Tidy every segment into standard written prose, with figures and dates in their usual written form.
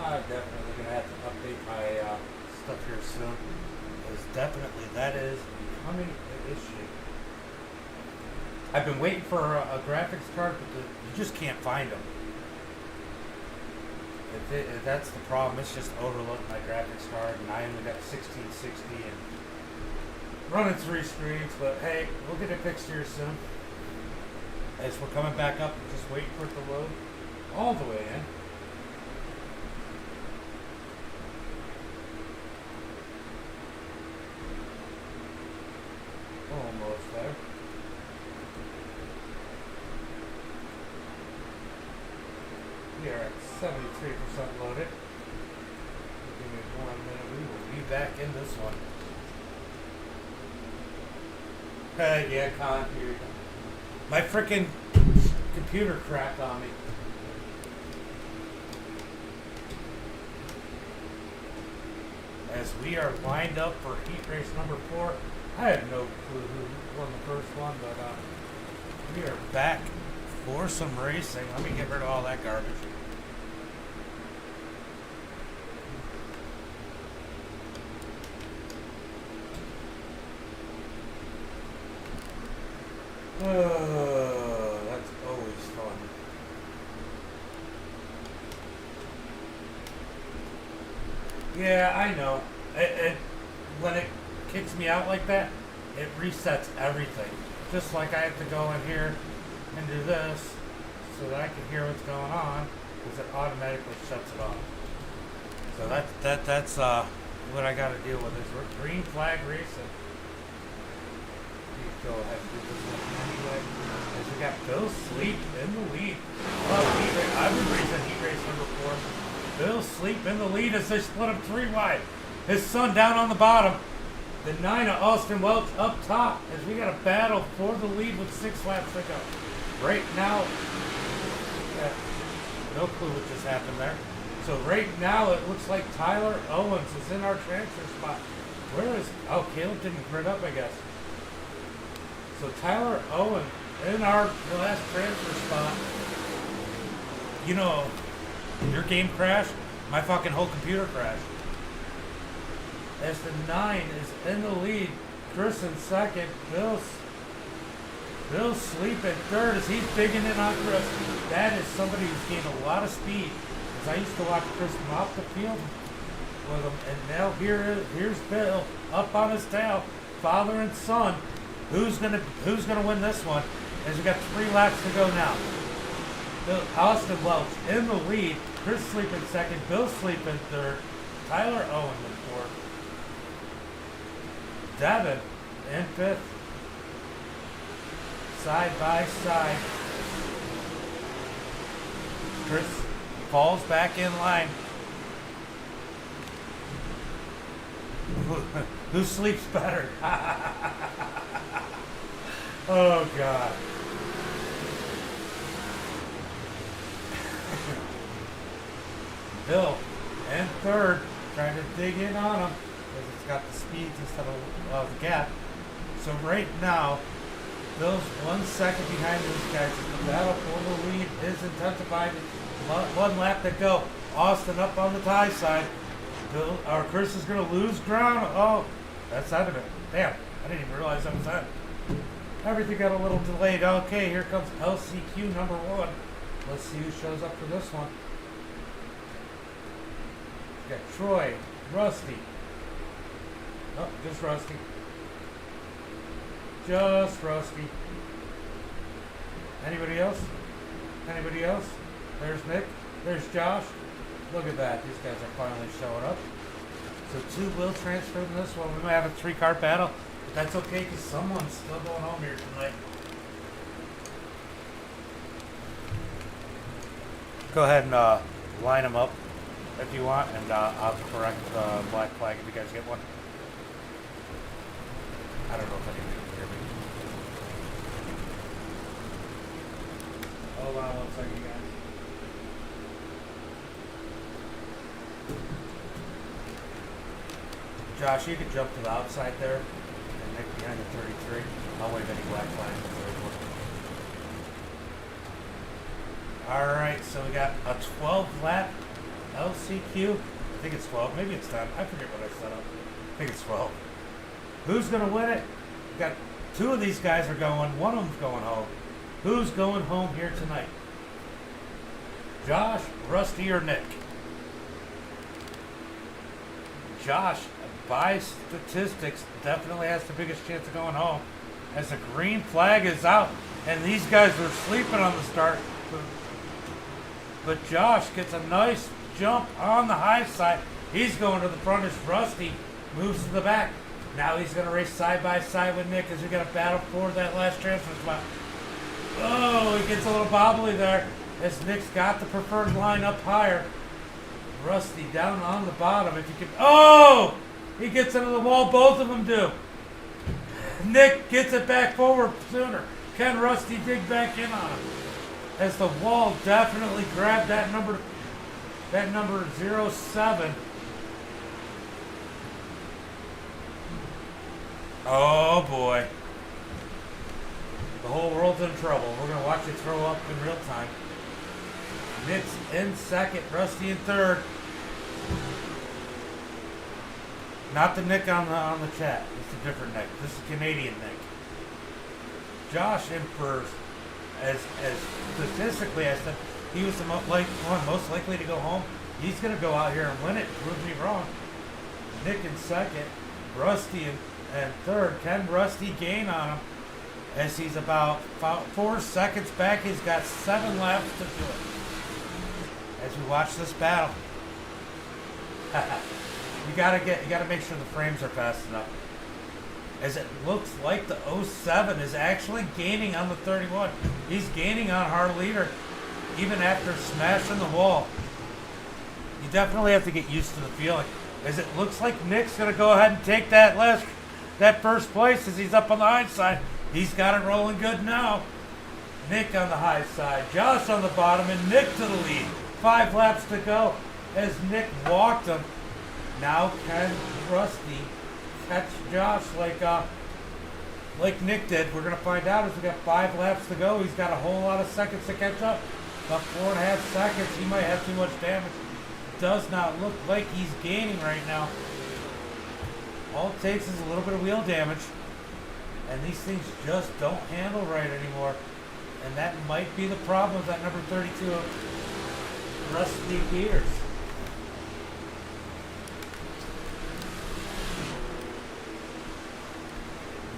I'm definitely gonna have to update my stuff here soon. Because definitely that is becoming an issue. I've been waiting for a graphics card, but you just can't find them. That's the problem. It's just overloading my graphics card, and I only got 1660 and running 3 screens. But hey, we'll get it fixed here soon. As we're coming back up, just waiting for it to load all the way in. Almost there. We are at 73% loaded. Give me 1 minute. We will be back in this one. Yeah, Con, here you go. My freaking computer cracked on me. As we are lined up for heat race number 4. I have no clue who won the first one, but we are back for some racing. Let me get rid of all that garbage. That's always fun. Yeah, I know. When it kicks me out like that, it resets everything. Just like I have to go in here and do this so that I can hear what's going on, because it automatically shuts it off. So that's what I got to deal with. Is green flag racing. Go ahead and do this one anyway. As we got Bill Sleep in the lead. Well, I've been racing heat race number 4. Bill Sleep in the lead as they split him 3 wide. His son down on the bottom. The 9 of Austin Welch up top as we got a battle for the lead with 6 laps to go. Right now, no clue what just happened there. So right now it looks like Tyler Owens is in our transfer spot. Where is, oh, Caleb didn't grid up, I guess. So Tyler Owen in our last transfer spot. You know, your game crashed, my fucking whole computer crashed. As the 9 is in the lead, Chris in second, Bill Sleep in third as he's bigging in on Chris. That is somebody who's gained a lot of speed. As I used to watch Chris mop the field with him, and now here's Bill up on his tail, father and son. Who's gonna win this one? As we got 3 laps to go now. Austin Welch in the lead, Chris Sleep in second, Bill Sleep in third, Tyler Owen in fourth, Devin in fifth, side by side. Chris falls back in line. Who sleeps better? Oh, God. Bill in third, trying to dig in on him because it's got the speeds instead of the gap. So right now, Bill's 1 second behind these guys. The battle for the lead is intensified. 1 lap to go. Austin up on the tie side. Chris is going to lose ground. Oh, that's out of it. Damn, I didn't even realize that was that. Everything got a little delayed. Okay, here comes LCQ number 1. Let's see who shows up for this one. We got Troy, Rusty. Oh, just Rusty. Just Rusty. Anybody else? Anybody else? There's Nick. There's Josh. Look at that. These guys are finally showing up. So 2 will transfer in this one. We might have a 3-car battle. But that's okay because someone's still going home here tonight. Go ahead and line them up if you want, and I'll correct the black flag if you guys get one. I don't know if anyone can hear me. Hold on 1 second, guys. Josh, you can jump to the outside there and Nick behind the 33. I'll wave any black flag in the third one. Alright, so we got a 12 lap LCQ. I think it's 12. Maybe it's 10. I forget what I set up. I think it's 12. Who's going to win it? We got two of these guys are going. One of them's going home. Who's going home here tonight? Josh, Rusty, or Nick? Josh, by statistics, definitely has the biggest chance of going home, as the green flag is out, and these guys were sleeping on the start. But Josh gets a nice jump on the high side. He's going to the front as Rusty moves to the back. Now he's going to race side by side with Nick as we got a battle for that last transfer spot. Oh, he gets a little bobbly there as Nick's got the preferred line up higher. Rusty down on the bottom. If you can, oh, he gets into the wall. Both of them do. Nick gets it back forward sooner. Can Rusty dig back in on him? As the wall definitely grabbed that number 07. Oh boy. The whole world's in trouble. We're going to watch it throw up in real time. Nick's in second, Rusty in third. Not the Nick on the chat. It's a different Nick. This is Canadian Nick. Josh in first. As statistically, I said he was the most likely to go home. He's going to go out here and win it. Prove me wrong. Nick in second, Rusty in third. Can Rusty gain on him? As he's about 4 seconds back, he's got 7 laps to do it. As we watch this battle, you gotta make sure the frames are fast enough. As it looks like the 07 is actually gaining on the 31. He's gaining on hard leader, even after smashing the wall. You definitely have to get used to the feeling. As it looks like Nick's gonna go ahead and take that first place as he's up on the high side. He's got it rolling good now. Nick on the high side, Josh on the bottom, and Nick to the lead. 5 laps to go as Nick walked him. Now can Rusty catch Josh like Nick did? We're going to find out as we got 5 laps to go. He's got a whole lot of seconds to catch up. About 4.5 seconds. He might have too much damage. Does not look like he's gaining right now. All it takes is a little bit of wheel damage. And these things just don't handle right anymore. And that might be the problem with that number 32 of Rusty Peters.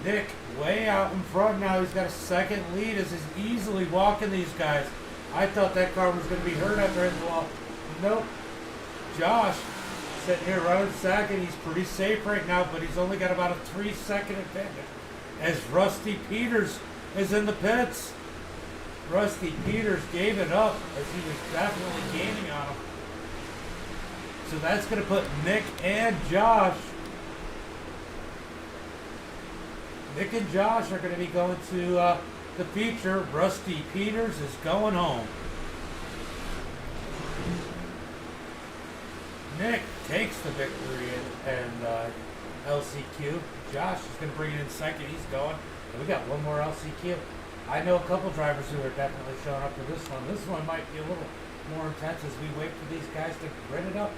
Nick way out in front now. He's got a second lead as he's easily walking these guys. I thought that car was going to be hurt after hitting the wall. Nope. Josh sitting here running second. He's pretty safe right now, but he's only got about a 3-second advantage. As Rusty Peters is in the pits. Rusty Peters gave it up as he was definitely gaining on him. So that's going to put Nick and Josh. Nick and Josh are going to be going to the feature. Rusty Peters is going home. Nick takes the victory and LCQ. Josh is going to bring it in second. He's going. And we got one more LCQ. I know a couple drivers who are definitely showing up for this one. This one might be a little more intense as we wait for these guys to grid it up.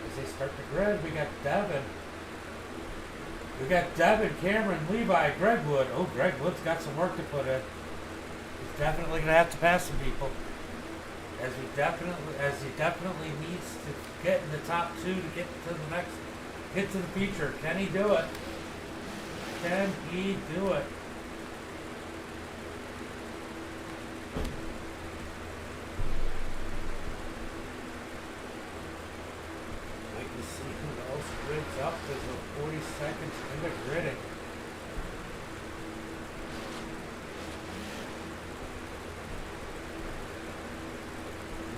As they start to grid, we got Devin. We got Devin, Cameron, Levi, Greg Wood. Oh, Greg Wood's got some work to put in. He's definitely going to have to pass some people. As he definitely needs to get in the top 2 to get to the feature. Can he do it? Can he do it? See who else grids up. There's a 40 seconds into gridding.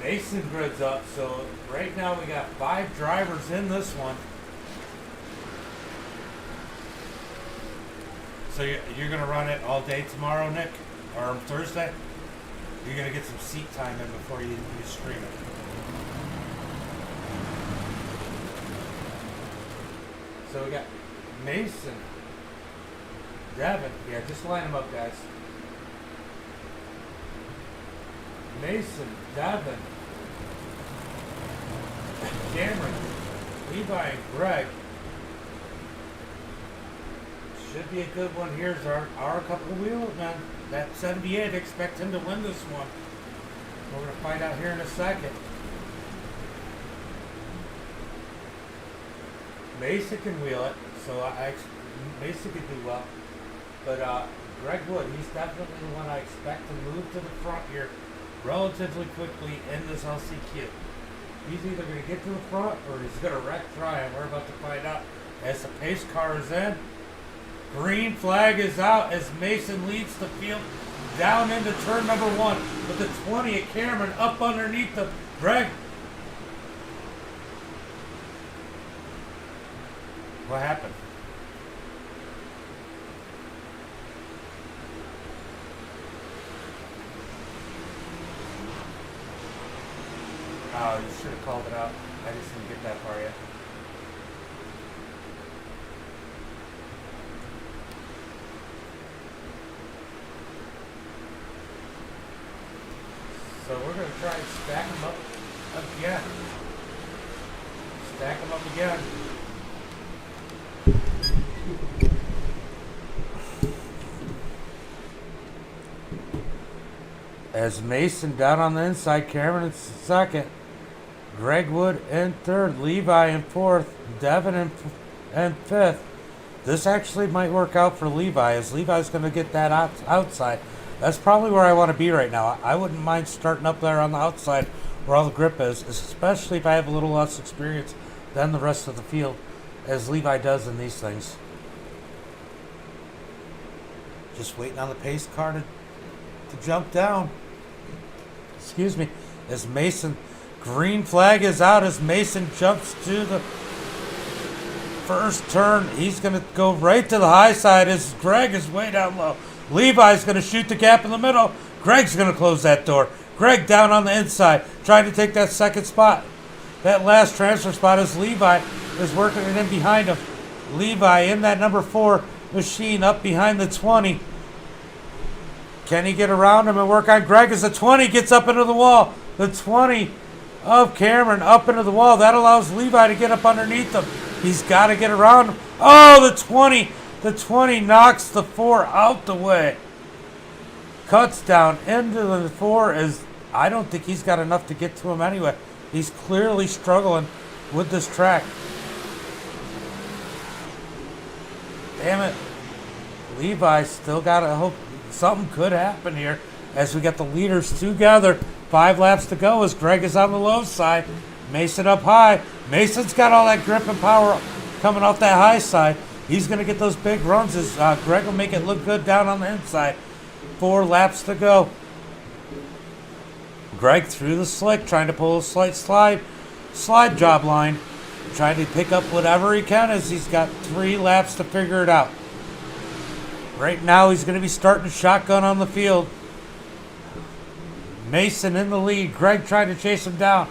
Mason grids up, so right now we got 5 drivers in this one. So you're going to run it all day tomorrow, Nick? Or Thursday? You're going to get some seat time in before you stream it. So we got Mason, Devin. Yeah, just line them up, guys. Mason, Devin, Cameron, Levi, and Greg. Should be a good one. Here's our couple of wheels, man. That 78, expect him to win this one. We're going to find out here in a second. Mason can wheel it, so Mason can do well. But Greg Wood, he's definitely the one I expect to move to the front here relatively quickly in this LCQ. He's either going to get to the front or he's going to wreck try, and we're about to find out. As the pace car is in, green flag is out as Mason leads the field down into turn number 1 with the 20 at Cameron up underneath the Greg. What happened? Oh, you should have called it out. I just didn't get that far yet. So we're going to try and stack them up again. Stack them up again. As Mason down on the inside, Cameron in second, Greg Wood in third, Levi in fourth, Devin in fifth. This actually might work out for Levi, as Levi's going to get that outside. That's probably where I want to be right now. I wouldn't mind starting up there on the outside where all the grip is, especially if I have a little less experience than the rest of the field, as Levi does in these things. Just waiting on the pace car to jump down. Excuse me. As Mason, green flag is out as Mason jumps to the first turn. He's going to go right to the high side as Greg is way down low. Levi's going to shoot the gap in the middle. Greg's going to close that door. Greg down on the inside, trying to take that second spot. That last transfer spot as Levi is working it in behind him. Levi in that number 4 machine up behind the 20. Can he get around him and work on Greg as the 20 gets up into the wall? The 20 of Cameron up into the wall. That allows Levi to get up underneath him. He's got to get around him. Oh, the 20. The 20 knocks the 4 out the way. Cuts down into the 4 as I don't think he's got enough to get to him anyway. He's clearly struggling with this track. Damn it. Levi still got to hope something could happen here as we get the leaders together. 5 laps to go as Greg is on the low side. Mason up high. Mason's got all that grip and power coming off that high side. He's going to get those big runs as Greg will make it look good down on the inside. 4 laps to go. Greg through the slick, trying to pull a slight slide job line. Trying to pick up whatever he can as he's got 3 laps to figure it out. Right now he's going to be starting shotgun on the field. Mason in the lead. Greg trying to chase him down.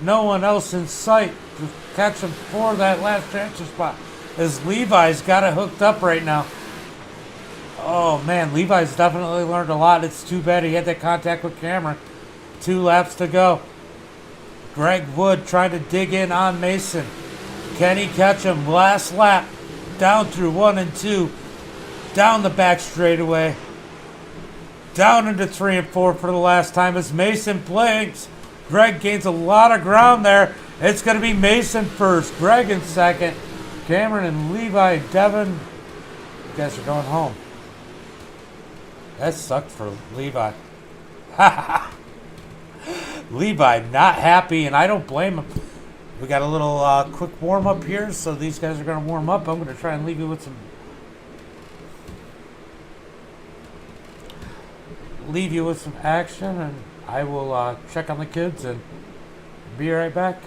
No one else in sight to catch him for that last transfer spot, as Levi's got it hooked up right now. Oh man, Levi's definitely learned a lot. It's too bad he had that contact with Cameron. 2 laps to go. Greg Wood trying to dig in on Mason. Can he catch him? Last lap. Down through 1 and 2. Down the back straightaway. Down into 3 and 4 for the last time as Mason blinks. Greg gains a lot of ground there. It's going to be Mason first. Greg in second. Cameron and Levi and Devin. You guys are going home. That sucked for Levi. Levi not happy, and I don't blame him. We got a little quick warm-up here, so these guys are going to warm up. I'm going to try and leave you with some action, and I will check on the kids and be right back.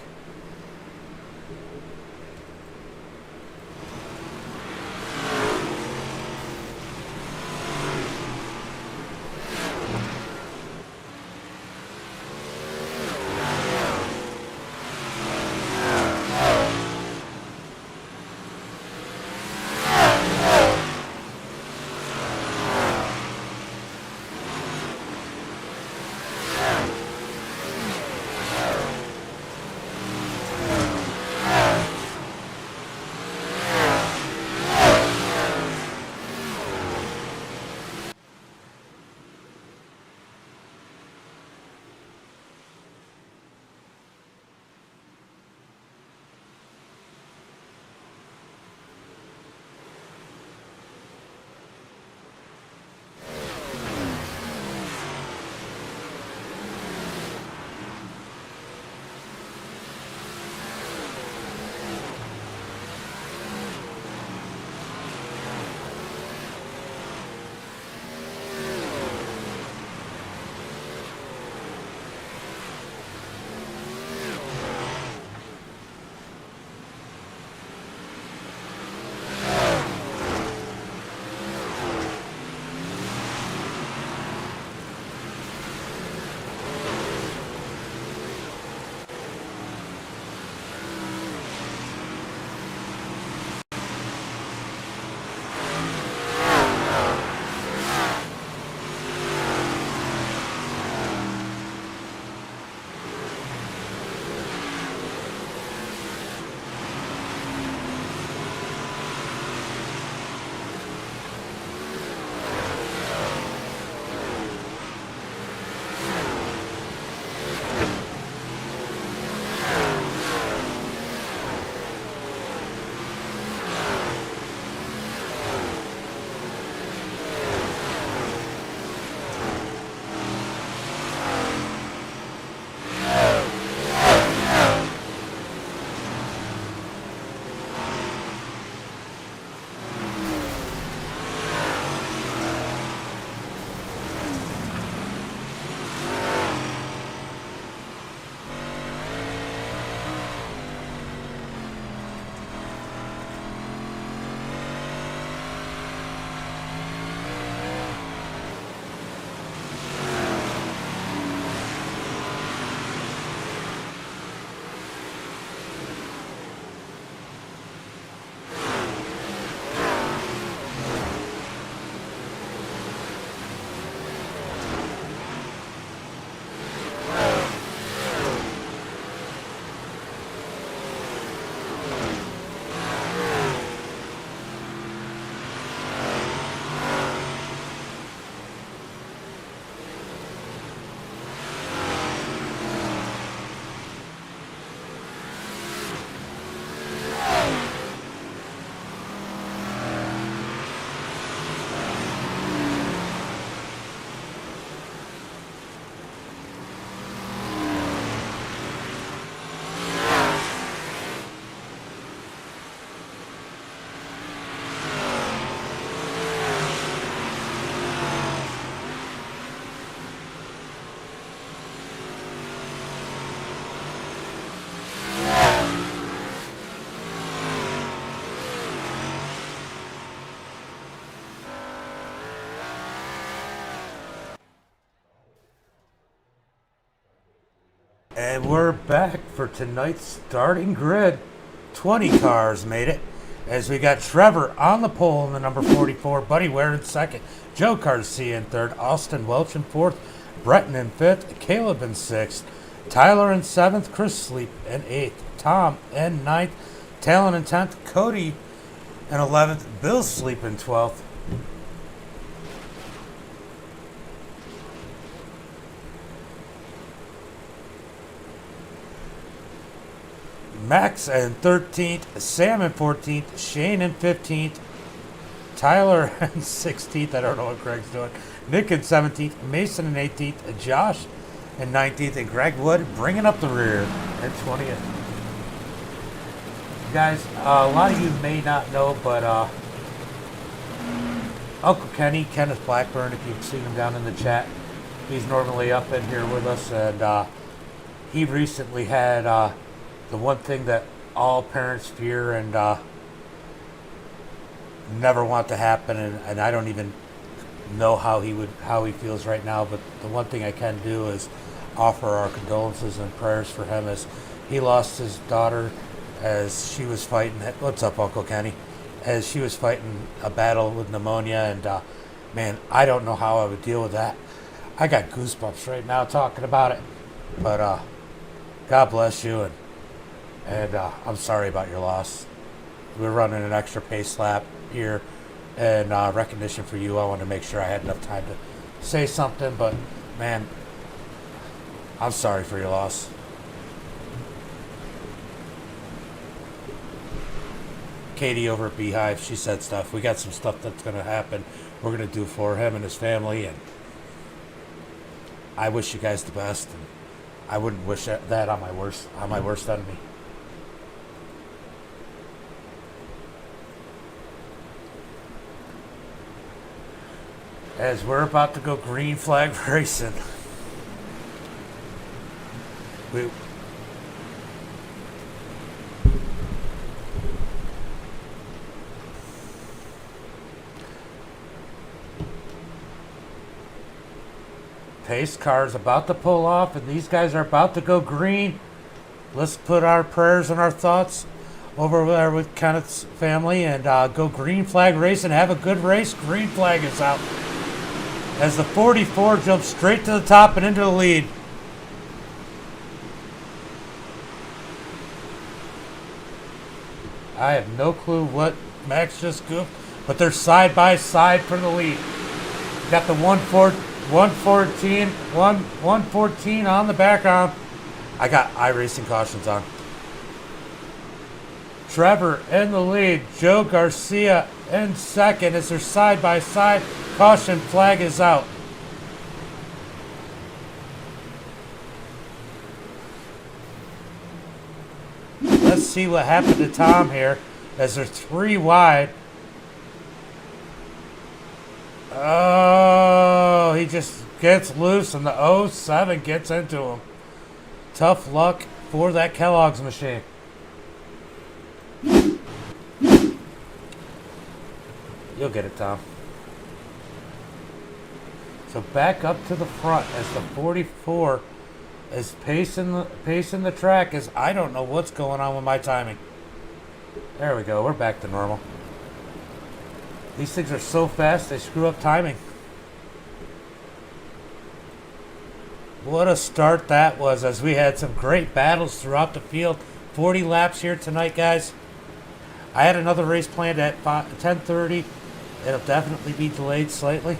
And we're back for tonight's starting grid. 20 cars made it. As we got Trevor on the pole in the number 44, Buddy Ware in second, Joe Garcia in third, Austin Welch in fourth, Breton in fifth, Caleb in sixth, Tyler in seventh, Chris Sleep in eighth, Tom in ninth, Talon in 10th, Cody in 11th, Bill Sleep in 12th. Max in 13th, Sam in 14th, Shane in 15th, Tyler in 16th, I don't know what Greg's doing, Nick in 17th, Mason in 18th, Josh in 19th, and Greg Wood bringing up the rear in 20th. Guys, a lot of you may not know, but Uncle Kenny, Kenneth Blackburn, if you've seen him down in the chat, he's normally up in here with us, and he recently had the one thing that all parents fear and never want to happen, and I don't even know how he feels right now, but the one thing I can do is offer our condolences and prayers for him, as he lost his daughter as she was fighting. What's up, Uncle Kenny? As she was fighting a battle with pneumonia, and man, I don't know how I would deal with that. I got goosebumps right now talking about it, but God bless you, and I'm sorry about your loss. We're running an extra pace lap here in recognition for you. I wanted to make sure I had enough time to say something, but man, I'm sorry for your loss. Katie over at Beehive, she said stuff. We got some stuff that's going to happen. We're going to do for him and his family, and I wish you guys the best. And I wouldn't wish that on my worst enemy. As we're about to go green flag racing. Pace car's about to pull off, and these guys are about to go green. Let's put our prayers and our thoughts over there with Kenneth's family and go green flag racing. Have a good race. Green flag is out. As the 44 jumps straight to the top and into the lead. I have no clue what Max just goofed, but they're side by side for the lead. Got the 114 on the background. I got iRacing cautions on. Trevor in the lead. Joe Garcia in second as they're side by side. Caution flag is out. Let's see what happened to Tom here as they're three wide. Oh, he just gets loose and the 07 gets into him. Tough luck for that Kellogg's machine. You'll get it, Tom. So back up to the front as the 44 is pacing the track, as I don't know what's going on with my timing. There we go. We're back to normal. These things are so fast, they screw up timing. What a start that was, as we had some great battles throughout the field. 40 laps here tonight, guys. I had another race planned at 10:30. It'll definitely be delayed slightly,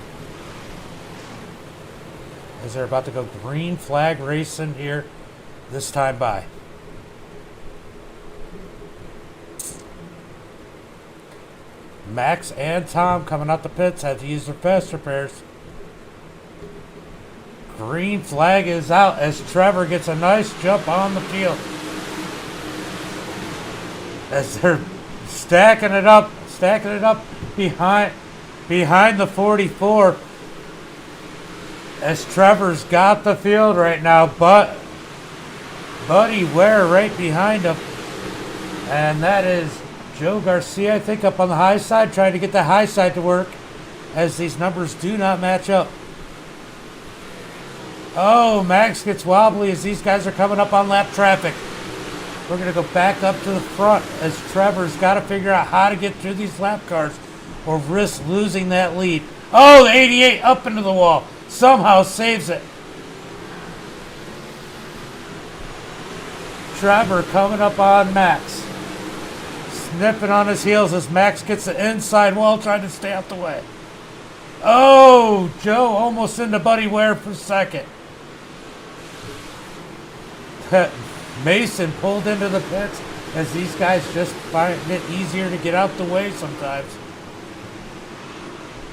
as they're about to go green flag racing here this time by. Max and Tom coming out the pits had to use their fast repairs. Green flag is out as Trevor gets a nice jump on the field. As they're stacking it up behind the 44. As Trevor's got the field right now, but Buddy Ware right behind him. And that is Joe Garcia, I think, up on the high side, trying to get the high side to work, as these numbers do not match up. Oh, Max gets wobbly as these guys are coming up on lap traffic. We're going to go back up to the front as Trevor's got to figure out how to get through these lap cars or risk losing that lead. Oh, the 88 up into the wall. Somehow saves it. Trevor coming up on Max. Snipping on his heels as Max gets the inside wall trying to stay out the way. Oh, Joe almost into Buddy Ware for a second. Mason pulled into the pits as these guys just find it easier to get out the way sometimes.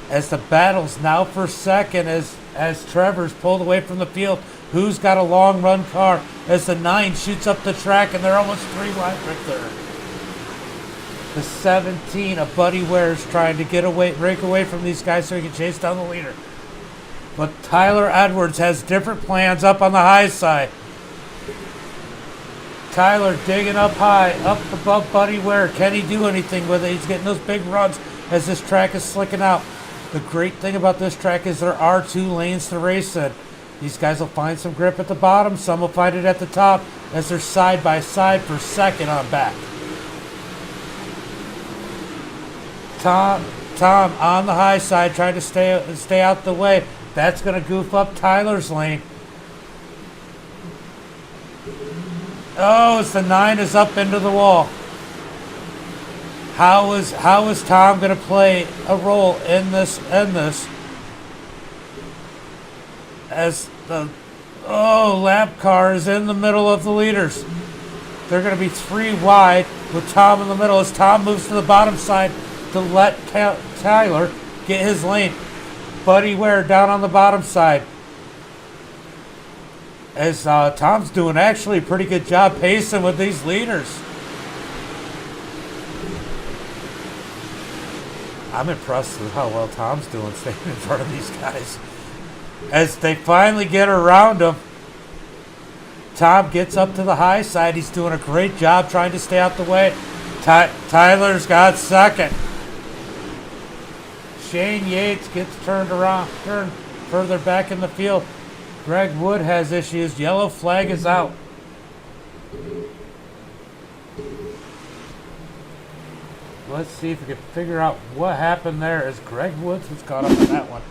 As the battle's now for second as Trevor's pulled away from the field. Who's got a long run car as the 9 shoots up the track and they're almost 3 wide for third. The 17 of Buddy Ware's trying to break away from these guys so he can chase down the leader. But Tyler Edwards has different plans up on the high side. Tyler digging up high, up above Buddy Ware. Can he do anything with it? He's getting those big runs as this track is slicking out. The great thing about this track is there are 2 lanes to race in. These guys will find some grip at the bottom. Some will find it at the top as they're side by side for second on back. Tom on the high side trying to stay out the way. That's going to goof up Tyler's lane. Oh, as the 9 is up into the wall. How is Tom going to play a role in this? As the lap car is in the middle of the leaders. They're going to be 3 wide with Tom in the middle as Tom moves to the bottom side to let Tyler get his lane. Buddy Ware down on the bottom side. As Tom's doing actually a pretty good job pacing with these leaders. I'm impressed with how well Tom's doing staying in front of these guys. As they finally get around him, Tom gets up to the high side. He's doing a great job trying to stay out the way. Tyler's got second. Shane Yates gets turned further back in the field. Greg Wood has issues. Yellow flag is out. Let's see if we can figure out what happened there as Greg Woods was caught up in that one.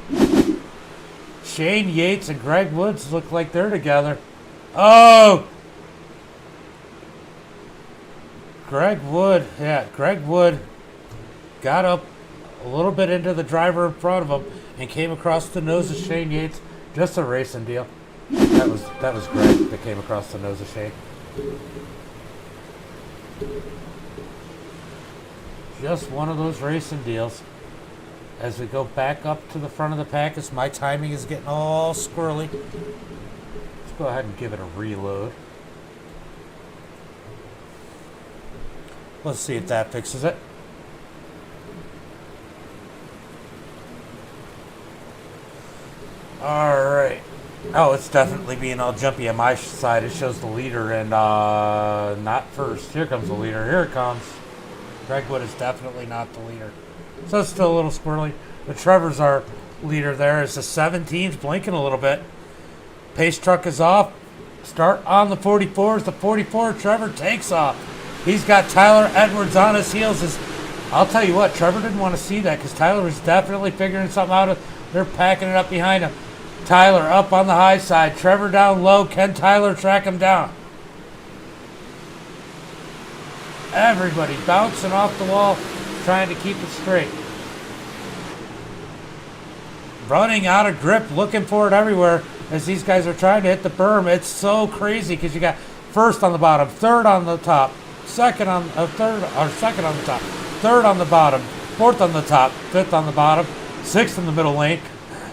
Shane Yates and Greg Woods look like they're together. Oh! Greg Wood got up a little bit into the driver in front of him and came across the nose of Shane Yates. Just a racing deal. That was Greg that came across the nose of Shane. Just one of those racing deals. As we go back up to the front of the pack, as my timing is getting all squirrely. Let's go ahead and give it a reload. Let's see if that fixes it. Alright. Oh, it's definitely being all jumpy on my side. It shows the leader and not first. Here comes the leader. Here it comes. Greg Wood is definitely not the leader. So it's still a little squirrely. But Trevor's our leader there as the 17's blinking a little bit. Pace truck is off. Start on the 44s. The 44, Trevor takes off. He's got Tyler Edwards on his heels. I'll tell you what, Trevor didn't want to see that because Tyler was definitely figuring something out. They're packing it up behind him. Tyler up on the high side. Trevor down low. Can Tyler track him down? Everybody bouncing off the wall, trying to keep it straight. Running out of grip, looking for it everywhere as these guys are trying to hit the berm. It's so crazy because you got first on the bottom, third on the top, second on the top, third on the bottom, fourth on the top, fifth on the bottom, sixth in the middle lane,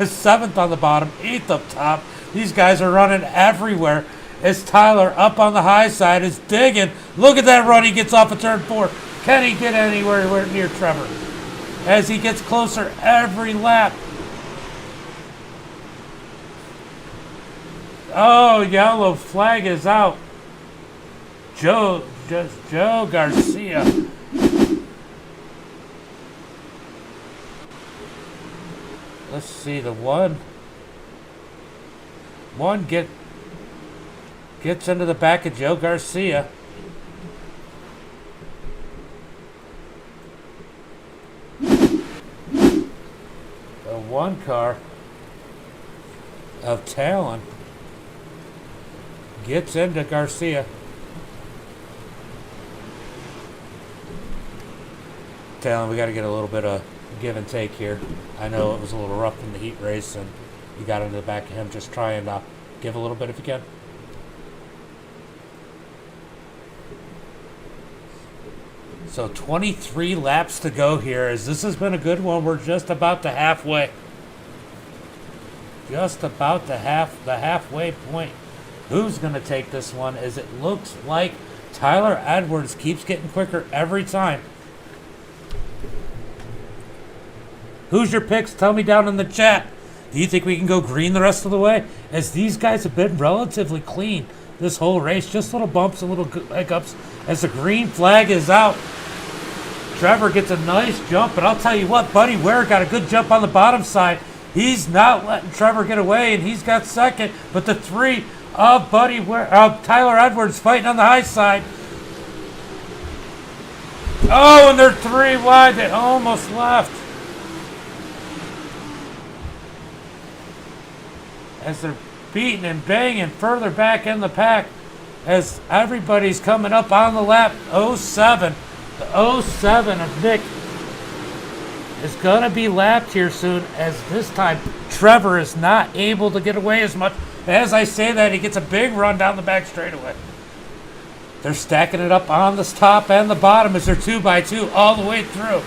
seventh on the bottom, eighth up top. These guys are running everywhere. As Tyler up on the high side is digging. Look at that run. He gets off of turn 4. Can he get anywhere near Trevor? As he gets closer every lap. Oh, yellow flag is out. Joe Garcia. Let's see, the one. One gets into the back of Joe Garcia. The one car of Talon gets into Garcia. Talon, we got to get a little bit of give and take here. I know it was a little rough in the heat race, and you got into the back of him. Just try and give a little bit if you can. So 23 laps to go here, as this has been a good one. We're just about to halfway. Just about the halfway point. Who's going to take this one? As it looks like Tyler Edwards keeps getting quicker every time. Who's your picks? Tell me down in the chat. Do you think we can go green the rest of the way? As these guys have been relatively clean this whole race. Just little bumps and little hiccups. As the green flag is out, Trevor gets a nice jump. But I'll tell you what, Buddy Ware got a good jump on the bottom side. He's not letting Trevor get away, and he's got second. But the three of Tyler Edwards fighting on the high side. Oh, and they're three wide. They almost left. As they're beating and banging further back in the pack, as everybody's coming up on the lap. 07. The 07 of Nick is going to be lapped here soon, as this time Trevor is not able to get away as much. As I say that, he gets a big run down the back straightaway. They're stacking it up on the top and the bottom as they're 2x2 all the way through.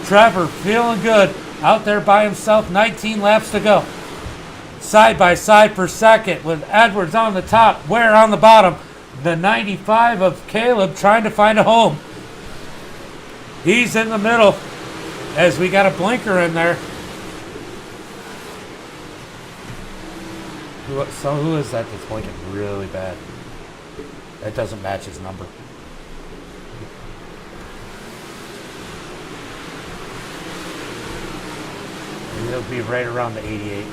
Trevor feeling good out there by himself. 19 laps to go. Side by side for second with Edwards on the top, Ware on the bottom. The 95 of Caleb trying to find a home. He's in the middle as we got a blinker in there. So who is that that's blinking really bad? That doesn't match his number. He'll be right around the 88.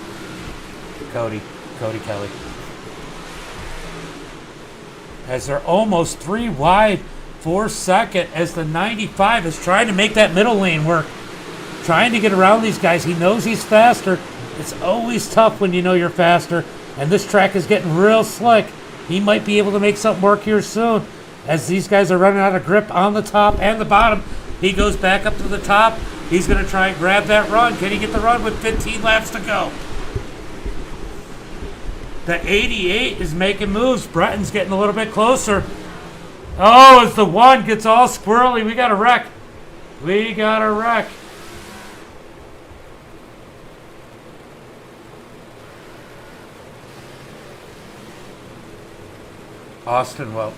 Cody Kelly. As they're almost three wide for second, as the 95 is trying to make that middle lane work. Trying to get around these guys. He knows he's faster. It's always tough when you know you're faster. And this track is getting real slick. He might be able to make something work here soon. As these guys are running out of grip on the top and the bottom. He goes back up to the top. He's going to try and grab that run. Can he get the run with 15 laps to go? The 88 is making moves. Breton's getting a little bit closer. Oh, as the one gets all squirrely, we got a wreck. We got a wreck. Austin Welch.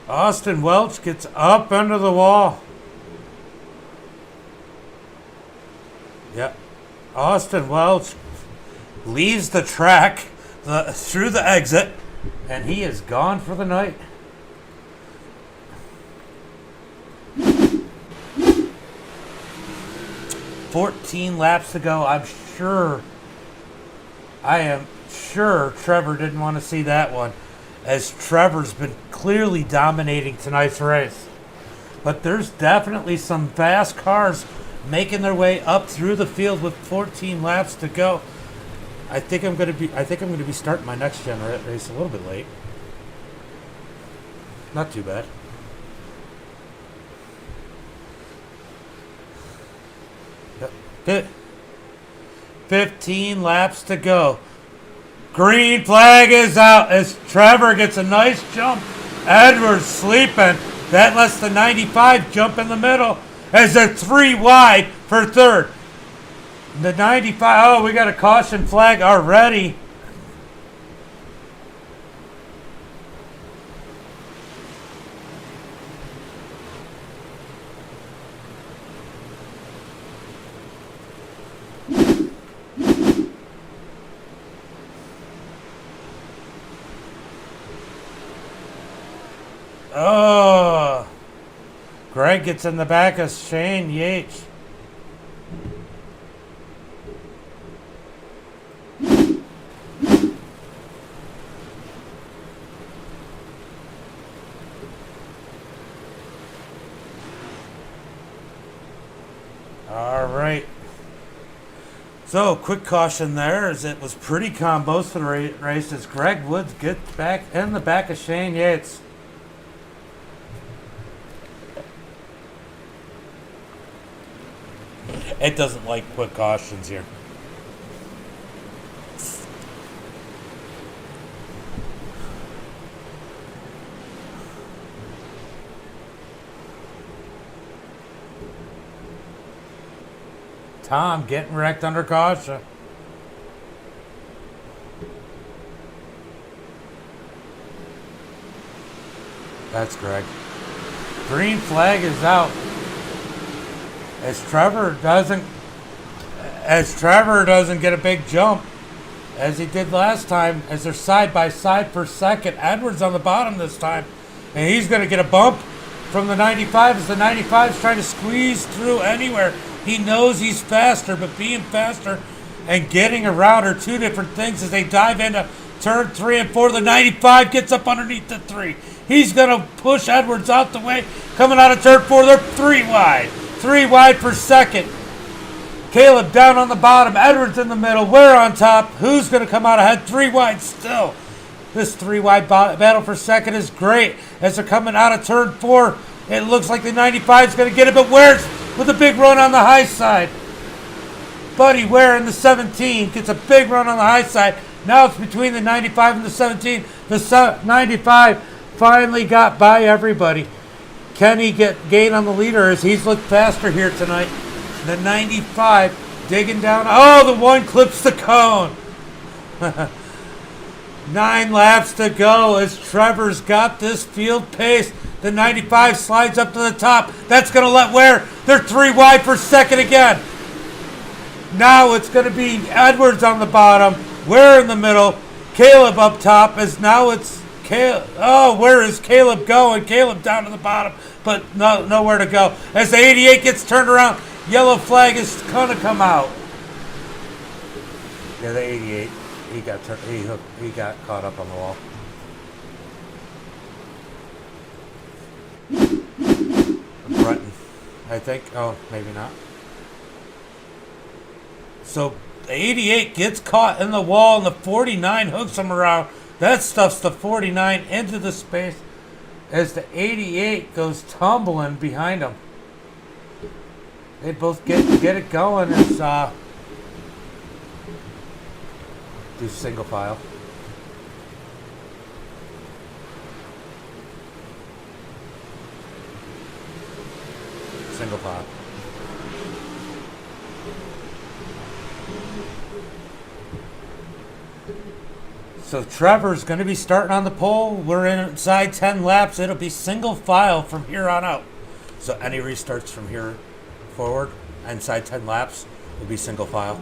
Austin Welch gets up under the wall. Yep. Austin Welch leaves the track through the exit, and he is gone for the night. $14 laps to go. I am sure Trevor didn't want to see that one, as Trevor's been clearly dominating tonight's race. But there's definitely some fast cars making their way up through the field with 14 laps to go. I think I'm going to be starting my next gen race a little bit late. Not too bad. Yep. 15 laps to go. Green flag is out as Trevor gets a nice jump. Edwards sleeping. That lets the 95 jump in the middle as they're three wide for third. The 95, oh, we got a caution flag already. Oh, Greg gets in the back of Shane Yates. All right. So, quick caution there, as it was pretty combos for the race as Greg Woods gets back in the back of Shane Yates. It doesn't like quick cautions here. Tom getting wrecked under caution. That's Greg. Green flag is out. As Trevor doesn't get a big jump as he did last time, as they're side by side for second. Edwards on the bottom this time, and he's going to get a bump from the 95 as the 95 is trying to squeeze through anywhere. He knows he's faster, but being faster and getting around are two different things as they dive into turn 3 and 4. The 95 gets up underneath the 3. He's going to push Edwards out the way. Coming out of turn 4, they're 3 wide. 3 wide for second. Caleb down on the bottom. Edwards in the middle. Ware on top. Who's going to come out ahead? 3 wide still. This 3 wide battle for second is great as they're coming out of turn 4. It looks like the 95 is going to get it, but Ware's with a big run on the high side. Buddy Ware in the 17 gets a big run on the high side. Now it's between the 95 and the 17. The 95 finally got by everybody. Can he gain on the leader as he's looked faster here tonight? The 95 digging down. Oh, the 1 clips the cone. 9 laps to go as Trevor's got this field pace. The 95 slides up to the top. That's going to let Ware. They're 3 wide for second again. Now it's going to be Edwards on the bottom. Ware in the middle. Caleb up top as now it's Caleb. Oh, where is Caleb going? Caleb down to the bottom, but nowhere to go. As the 88 gets turned around, yellow flag is going to come out. Yeah, the 88. He got caught up on the wall. Breton, I think. Oh, maybe not. So the 88 gets caught in the wall, and the 49 hooks him around. That stuffs the 49 into the space as the 88 goes tumbling behind him. They both get it going as do single file. Single file. So Trevor's going to be starting on the pole. We're inside 10 laps. It'll be single file from here on out. So any restarts from here forward, inside 10 laps, will be single file.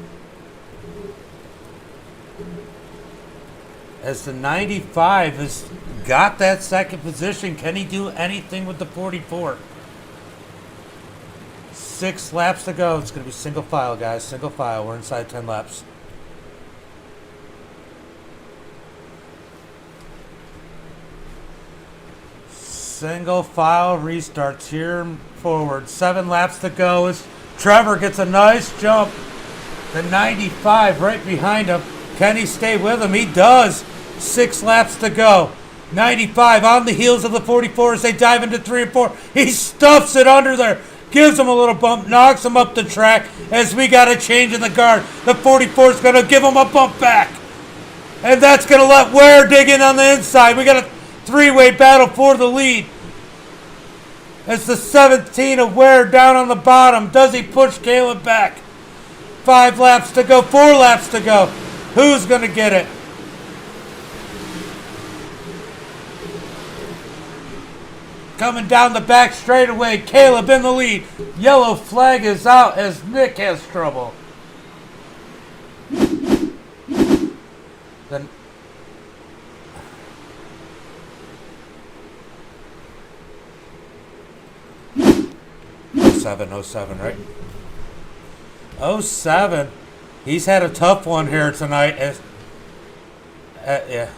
As the 95 has got that second position, can he do anything with the 44? 6 laps to go. It's going to be single file, guys. Single file. We're inside 10 laps. Single file restarts here forward. 7 laps to go as Trevor gets a nice jump. The 95 right behind him. Can he stay with him? He does. 6 laps to go. 95 on the heels of the 44 as they dive into 3 and 4. He stuffs it under there. Gives him a little bump. Knocks him up the track as we got a change in the guard. The 44 is going to give him a bump back. And that's going to let Ware dig in on the inside. We got a 3-way battle for the lead. It's the 17 of Ware down on the bottom. Does he push Caleb back? 5 laps to go. 4 laps to go. Who's going to get it? Coming down the back straightaway. Caleb in the lead. Yellow flag is out as Nick has trouble. Then 07, right? 07. He's had a tough one here tonight. Yeah.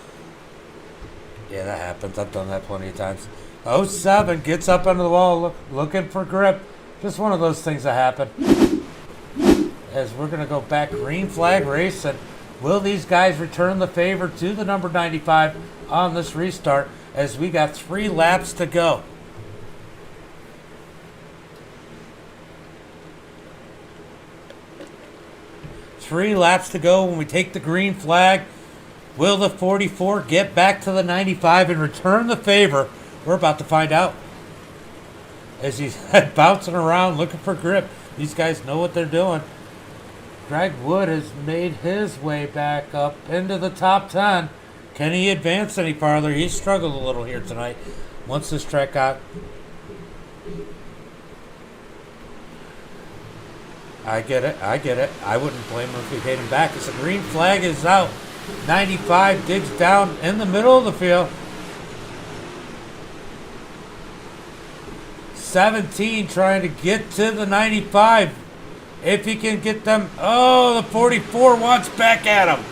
Yeah, that happens. I've done that plenty of times. 07 gets up under the wall looking for grip. Just one of those things that happen. As we're going to go back green flag race. And will these guys return the favor to the number 95 on this restart as we got 3 laps to go? Three laps to go when we take the green flag. Will the 44 get back to the 95 and return the favor? We're about to find out. As he's bouncing around looking for grip. These guys know what they're doing. Greg Wood has made his way back up into the top 10. Can he advance any farther? He struggled a little here tonight. Once this track got... I get it. I wouldn't blame him if we paid him back. As the green flag is out. 95 digs down in the middle of the field. 17 trying to get to the 95. If he can get them. Oh, the 44 wants back at him.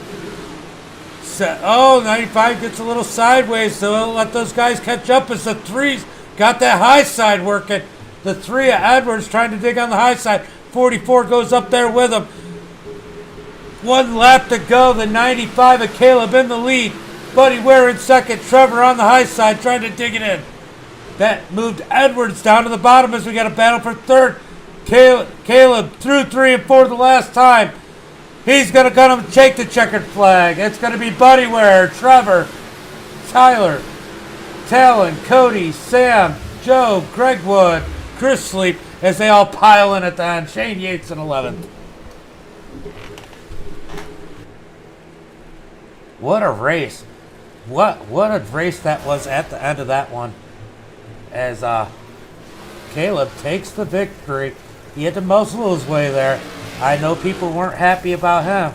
95 gets a little sideways, so he'll let those guys catch up as the 3's got that high side working. The 3 of Edwards trying to dig on the high side. 44 goes up there with him. 1 lap to go. The 95 of Caleb in the lead. Buddy Ware in second. Trevor on the high side trying to dig it in. That moved Edwards down to the bottom as we got a battle for third. Caleb through 3 and 4 the last time. He's going to come and take the checkered flag. It's going to be Buddy Ware, Trevor, Tyler, Talon, Cody, Sam, Joe, Greg Wood, Chris Sleep, as they all pile in at the end. Shane Yates in 11th. What a race. What a race that was at the end of that one. As Caleb takes the victory. He had to muzzle his way there. I know people weren't happy about him.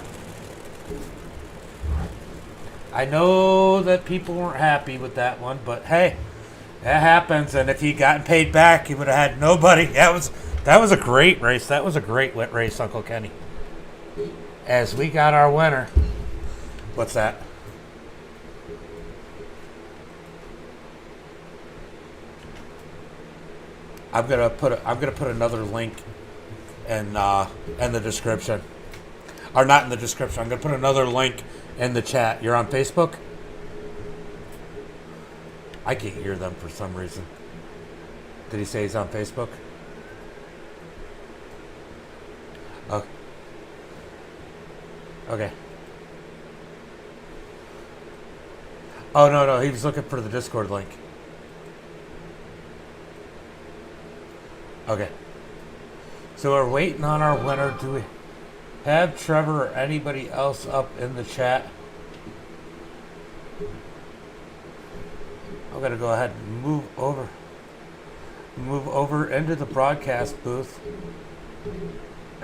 I know that people weren't happy with that one, but hey, that happens. And if he'd gotten paid back, he would have had nobody. That was a great race. That was a great wet race, Uncle Kenny. As we got our winner. What's that? I'm gonna put another link in the description, or not in the description. I'm gonna put another link in the chat. You're on Facebook? I can't hear them for some reason. Did he say he's on Facebook? Oh. Okay. Oh no, he was looking for the Discord link. Okay. So we're waiting on our winner. Do we have Trevor or anybody else up in the chat? I'm gonna go ahead and move over into the broadcast booth.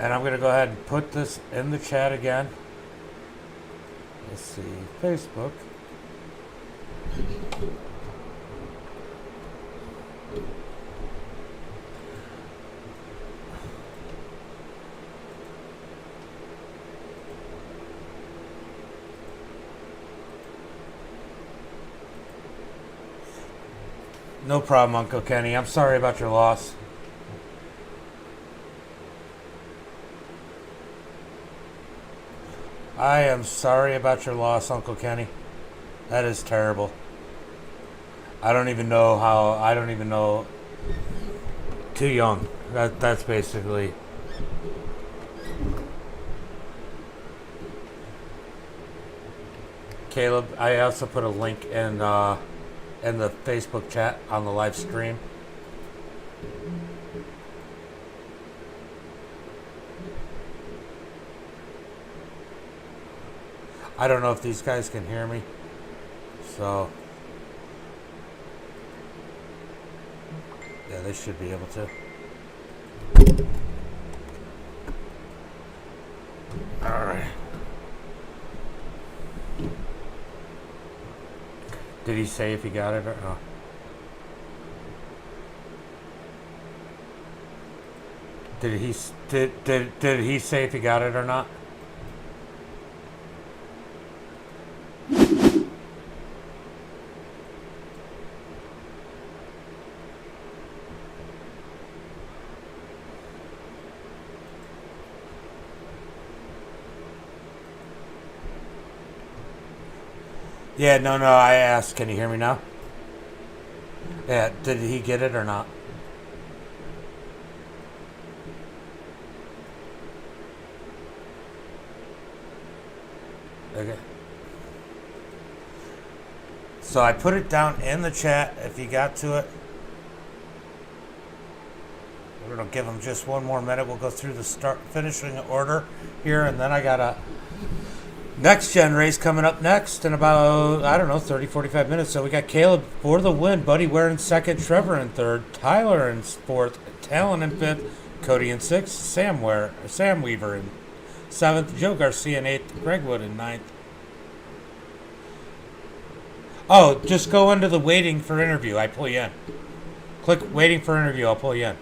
And I'm gonna go ahead and put this in the chat again. Let's see, Facebook. No problem, Uncle Kenny. I'm sorry about your loss. I am sorry about your loss, Uncle Kenny. That is terrible. I don't even know. Too young. That's basically. Caleb, I also put a link in the Facebook chat on the live stream. I don't know if these guys can hear me. So, yeah, they should be able to. All right. Did he say if he got it or no? Did he say if he got it or not? Yeah, no, I asked. Can you hear me now? Yeah, did he get it or not? Okay. So I put it down in the chat if you got to it. We're going to give him just one more minute. We'll go through the finishing order here, and then I got a next gen race coming up next in about, I don't know, 30, 45 minutes. So we got Caleb for the win, Buddy Ware in second, Trevor in third, Tyler in fourth, Talon in fifth, Cody in sixth, Sam Weaver in seventh, Joe Garcia in eighth, Greg Wood in ninth. Oh, just go into the waiting for interview. I pull you in. Click waiting for interview. I'll pull you in.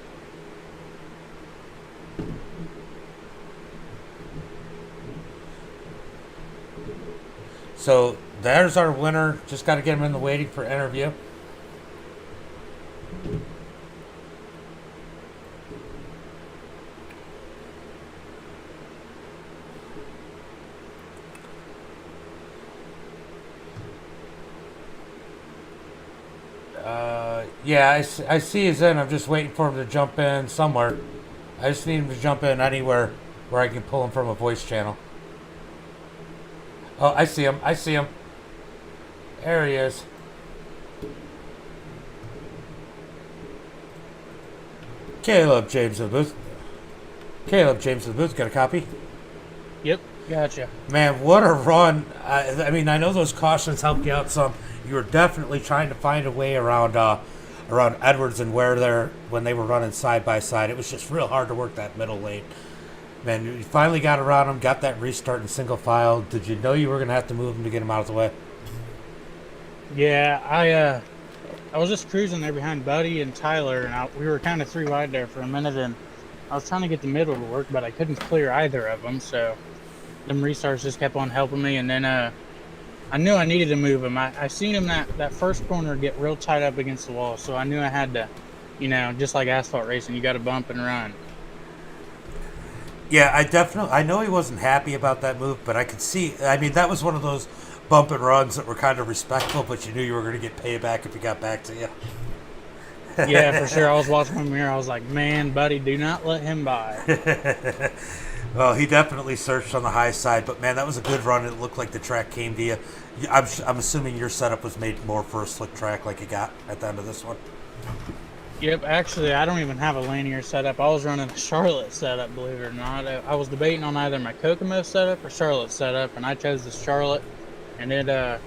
So there's our winner. Just got to get him in the waiting for interview. Yeah, I see he's in. I'm just waiting for him to jump in somewhere. I just need him to jump in anywhere where I can pull him from a voice channel. Oh, I see him. There he is. Caleb James of the booth. Got a copy? Yep, gotcha. Man, what a run. I mean, I know those cautions helped you out some. You were definitely trying to find a way around Edwards and Ware when they were running side by side. It was just real hard to work that middle lane. Man, you finally got around him, got that restart in single file. Did you know you were going to have to move him to get him out of the way? Yeah, I was just cruising there behind Buddy and Tyler, and we were kind of three wide there for a minute, and I was trying to get the middle to work, but I couldn't clear either of them, so them restarts just kept on helping me, and then I knew I needed to move him. I seen him that first corner get real tight up against the wall, so I knew I had to, just like asphalt racing, you got to bump and run. Yeah, I know he wasn't happy about that move, but I could see, I mean, that was one of those bump and runs that were kind of respectful, but you knew you were going to get payback if he got back to you. Yeah, for sure. I was watching from here. I was like, man, Buddy, do not let him by. Well, he definitely searched on the high side, but man, that was a good run. It looked like the track came to you. I'm assuming your setup was made more for a slick track like you got at the end of this one. Yep, actually, I don't even have a Lanier setup. I was running a Charlotte setup, believe it or not. I was debating on either my Kokomo setup or Charlotte setup, and I chose the Charlotte. And then I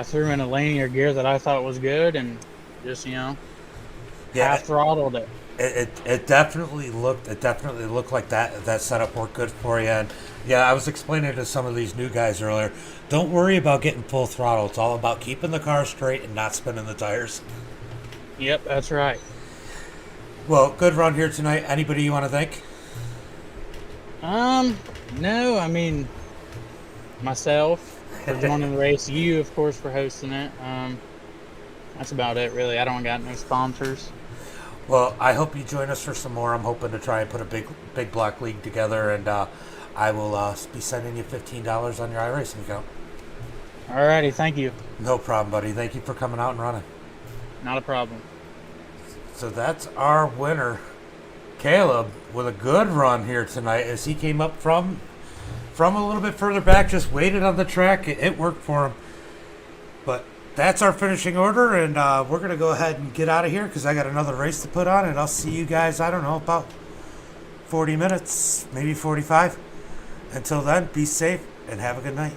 threw in a Lanier gear that I thought was good, and just half throttled it. It definitely looked like that setup worked good for you. And yeah, I was explaining to some of these new guys earlier. Don't worry about getting full throttle. It's all about keeping the car straight and not spinning the tires. Yep, that's right. Well, good run here tonight. Anybody you want to thank? No, I mean myself for joining the race. You, of course, for hosting it. That's about it, really. I don't got no sponsors. Well, I hope you join us for some more. I'm hoping to try and put a big block league together, and I will be sending you $15 on your iRacing account. Alrighty, thank you. No problem, buddy. Thank you for coming out and running. Not a problem. So that's our winner, Caleb, with a good run here tonight as he came up from a little bit further back, just waited on the track. It worked for him. But that's our finishing order, and we're going to go ahead and get out of here because I got another race to put on, and I'll see you guys, I don't know, about 40 minutes, maybe 45. Until then, be safe and have a good night.